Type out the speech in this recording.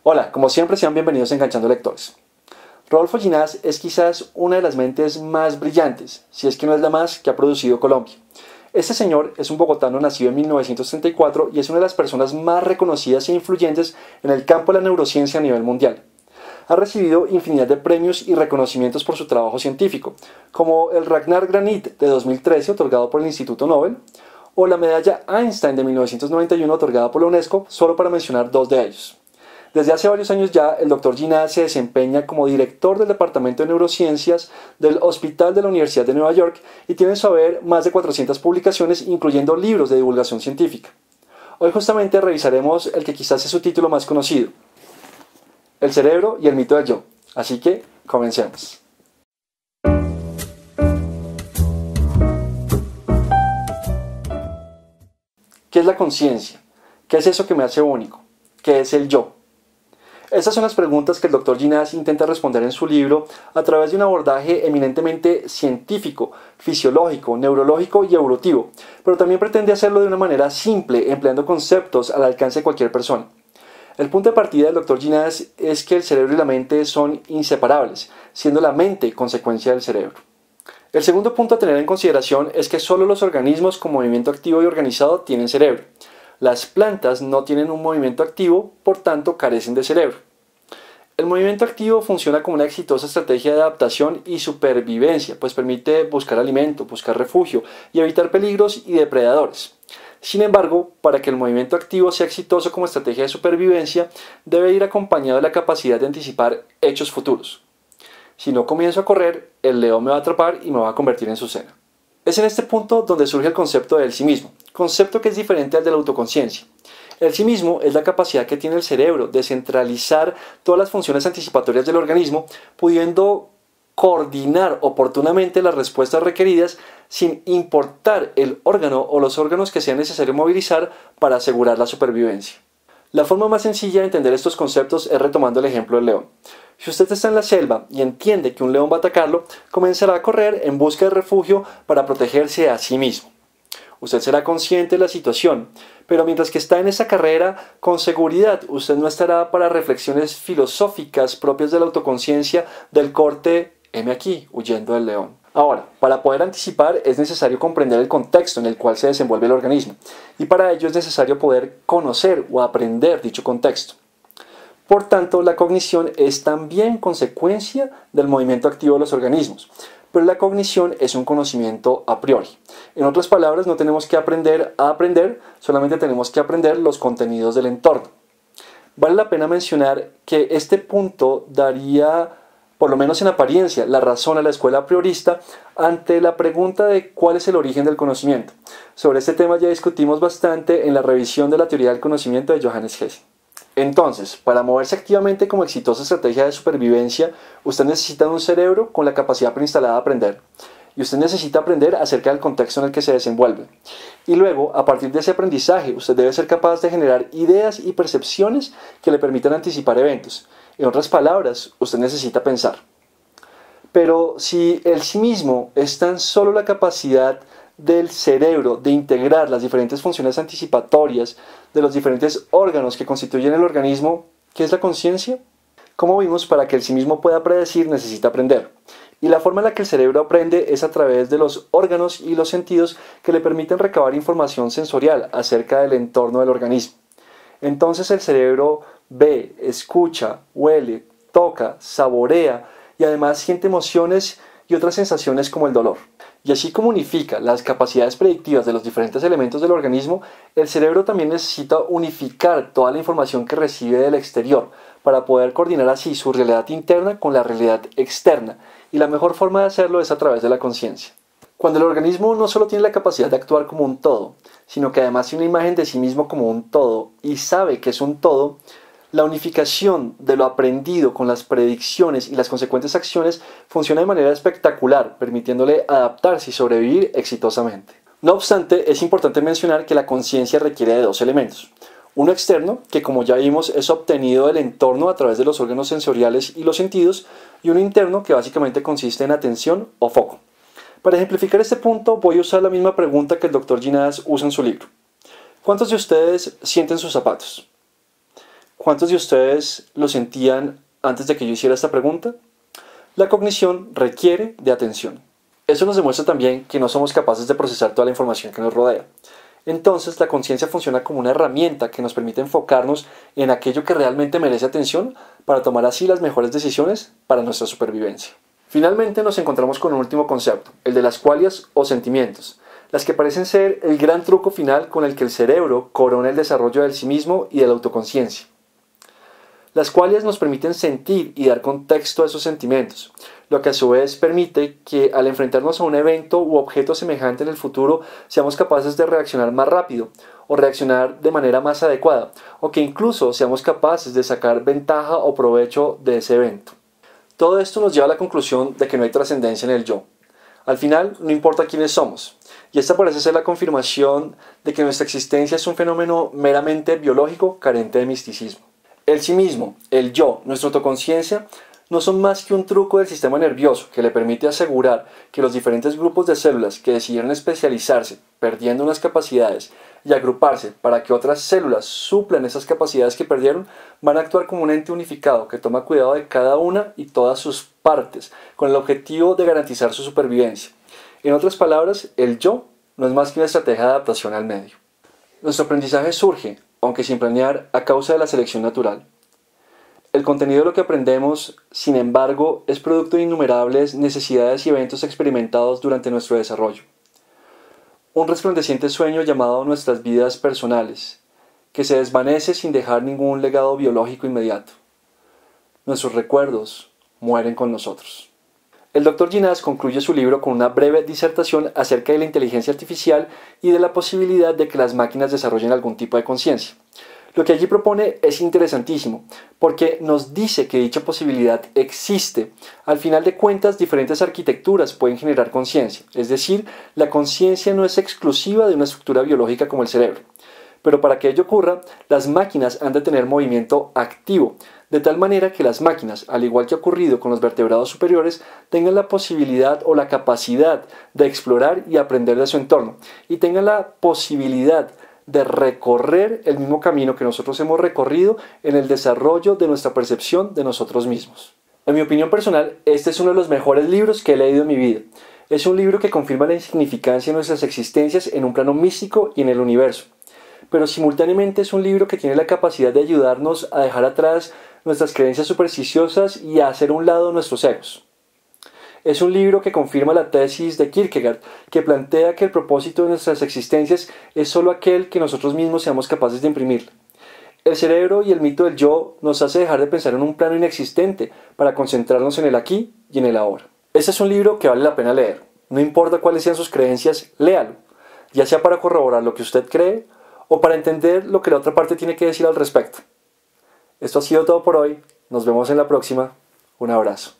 Hola, como siempre sean bienvenidos a Enganchando Lectores. Rodolfo Ginás es quizás una de las mentes más brillantes, si es que no es la más, que ha producido Colombia. Este señor es un bogotano nacido en 1934 y es una de las personas más reconocidas e influyentes en el campo de la neurociencia a nivel mundial. Ha recibido infinidad de premios y reconocimientos por su trabajo científico, como el Ragnar Granit de 2013 otorgado por el Instituto Nobel, o la medalla Einstein de 1991 otorgada por la UNESCO, solo para mencionar dos de ellos. Desde hace varios años ya, el Dr. Ginás se desempeña como director del Departamento de Neurociencias del Hospital de la Universidad de Nueva York y tiene en su haber más de 400 publicaciones, incluyendo libros de divulgación científica. Hoy justamente revisaremos el que quizás es su título más conocido, El cerebro y el mito del yo. Así que, comencemos. ¿Qué es la conciencia? ¿Qué es eso que me hace único? ¿Qué es el yo? Estas son las preguntas que el Dr. Ginás intenta responder en su libro a través de un abordaje eminentemente científico, fisiológico, neurológico y evolutivo, pero también pretende hacerlo de una manera simple, empleando conceptos al alcance de cualquier persona. El punto de partida del Dr. Ginás es que el cerebro y la mente son inseparables, siendo la mente consecuencia del cerebro. El segundo punto a tener en consideración es que solo los organismos con movimiento activo y organizado tienen cerebro. Las plantas no tienen un movimiento activo, por tanto carecen de cerebro. El movimiento activo funciona como una exitosa estrategia de adaptación y supervivencia, pues permite buscar alimento, buscar refugio y evitar peligros y depredadores. Sin embargo, para que el movimiento activo sea exitoso como estrategia de supervivencia, debe ir acompañado de la capacidad de anticipar hechos futuros. Si no comienzo a correr, el león me va a atrapar y me va a convertir en su cena. Es en este punto donde surge el concepto del sí mismo, concepto que es diferente al de la autoconciencia. El sí mismo es la capacidad que tiene el cerebro de centralizar todas las funciones anticipatorias del organismo, pudiendo coordinar oportunamente las respuestas requeridas sin importar el órgano o los órganos que sea necesario movilizar para asegurar la supervivencia. La forma más sencilla de entender estos conceptos es retomando el ejemplo del león. Si usted está en la selva y entiende que un león va a atacarlo, comenzará a correr en busca de refugio para protegerse a sí mismo. Usted será consciente de la situación, pero mientras que está en esa carrera, con seguridad usted no estará para reflexiones filosóficas propias de la autoconciencia del corte "heme aquí, huyendo del león". Ahora, para poder anticipar es necesario comprender el contexto en el cual se desenvuelve el organismo, y para ello es necesario poder conocer o aprender dicho contexto. Por tanto, la cognición es también consecuencia del movimiento activo de los organismos, pero la cognición es un conocimiento a priori. En otras palabras, no tenemos que aprender a aprender, solamente tenemos que aprender los contenidos del entorno. Vale la pena mencionar que este punto daría, por lo menos en apariencia, la razón a la escuela priorista ante la pregunta de cuál es el origen del conocimiento. Sobre este tema ya discutimos bastante en la revisión de la teoría del conocimiento de Johannes Hesse. Entonces, para moverse activamente como exitosa estrategia de supervivencia, usted necesita un cerebro con la capacidad preinstalada de aprender. Y usted necesita aprender acerca del contexto en el que se desenvuelve. Y luego, a partir de ese aprendizaje, usted debe ser capaz de generar ideas y percepciones que le permitan anticipar eventos. En otras palabras, usted necesita pensar. Pero si el sí mismo es tan solo la capacidad del cerebro de integrar las diferentes funciones anticipatorias de los diferentes órganos que constituyen el organismo, ¿qué es la conciencia? Como vimos, para que el sí mismo pueda predecir necesita aprender. Y la forma en la que el cerebro aprende es a través de los órganos y los sentidos que le permiten recabar información sensorial acerca del entorno del organismo. Entonces el cerebro ve, escucha, huele, toca, saborea y además siente emociones y otras sensaciones como el dolor. Y así como unifica las capacidades predictivas de los diferentes elementos del organismo, el cerebro también necesita unificar toda la información que recibe del exterior para poder coordinar así su realidad interna con la realidad externa. Y la mejor forma de hacerlo es a través de la conciencia. Cuando el organismo no solo tiene la capacidad de actuar como un todo, sino que además tiene una imagen de sí mismo como un todo y sabe que es un todo, la unificación de lo aprendido con las predicciones y las consecuentes acciones funciona de manera espectacular, permitiéndole adaptarse y sobrevivir exitosamente. No obstante, es importante mencionar que la conciencia requiere de dos elementos. Uno externo, que como ya vimos es obtenido del entorno a través de los órganos sensoriales y los sentidos, y uno interno que básicamente consiste en atención o foco. Para ejemplificar este punto voy a usar la misma pregunta que el Dr. Ginás usa en su libro. ¿Cuántos de ustedes sienten sus zapatos? ¿Cuántos de ustedes lo sentían antes de que yo hiciera esta pregunta? La cognición requiere de atención. Eso nos demuestra también que no somos capaces de procesar toda la información que nos rodea. Entonces, la conciencia funciona como una herramienta que nos permite enfocarnos en aquello que realmente merece atención para tomar así las mejores decisiones para nuestra supervivencia. Finalmente, nos encontramos con un último concepto, el de las qualias o sentimientos, las que parecen ser el gran truco final con el que el cerebro corona el desarrollo del sí mismo y de la autoconciencia. Las qualias nos permiten sentir y dar contexto a esos sentimientos, lo que a su vez permite que al enfrentarnos a un evento u objeto semejante en el futuro seamos capaces de reaccionar más rápido o reaccionar de manera más adecuada, o que incluso seamos capaces de sacar ventaja o provecho de ese evento. Todo esto nos lleva a la conclusión de que no hay trascendencia en el yo. Al final, no importa quiénes somos, y esta parece ser la confirmación de que nuestra existencia es un fenómeno meramente biológico carente de misticismo. El sí mismo, el yo, nuestra autoconciencia, no son más que un truco del sistema nervioso que le permite asegurar que los diferentes grupos de células que decidieron especializarse, perdiendo unas capacidades, y agruparse para que otras células suplan esas capacidades que perdieron, van a actuar como un ente unificado que toma cuidado de cada una y todas sus partes, con el objetivo de garantizar su supervivencia. En otras palabras, el yo no es más que una estrategia de adaptación al medio. Nuestro aprendizaje surge, aunque sin planear, a causa de la selección natural. El contenido de lo que aprendemos, sin embargo, es producto de innumerables necesidades y eventos experimentados durante nuestro desarrollo. Un resplandeciente sueño llamado nuestras vidas personales, que se desvanece sin dejar ningún legado biológico inmediato. Nuestros recuerdos mueren con nosotros. El Dr. Ginás concluye su libro con una breve disertación acerca de la inteligencia artificial y de la posibilidad de que las máquinas desarrollen algún tipo de conciencia. Lo que allí propone es interesantísimo, porque nos dice que dicha posibilidad existe. Al final de cuentas, diferentes arquitecturas pueden generar conciencia, es decir, la conciencia no es exclusiva de una estructura biológica como el cerebro. Pero para que ello ocurra, las máquinas han de tener movimiento activo, de tal manera que las máquinas, al igual que ha ocurrido con los vertebrados superiores, tengan la posibilidad o la capacidad de explorar y aprender de su entorno, y tengan la posibilidad de recorrer el mismo camino que nosotros hemos recorrido en el desarrollo de nuestra percepción de nosotros mismos. En mi opinión personal, este es uno de los mejores libros que he leído en mi vida. Es un libro que confirma la insignificancia de nuestras existencias en un plano místico y en el universo. Pero simultáneamente es un libro que tiene la capacidad de ayudarnos a dejar atrás nuestras creencias supersticiosas y a hacer a un lado nuestros egos. Es un libro que confirma la tesis de Kierkegaard, que plantea que el propósito de nuestras existencias es solo aquel que nosotros mismos seamos capaces de imprimir. El cerebro y el mito del yo nos hace dejar de pensar en un plano inexistente para concentrarnos en el aquí y en el ahora. Este es un libro que vale la pena leer. No importa cuáles sean sus creencias, léalo, ya sea para corroborar lo que usted cree o para entender lo que la otra parte tiene que decir al respecto. Esto ha sido todo por hoy. Nos vemos en la próxima. Un abrazo.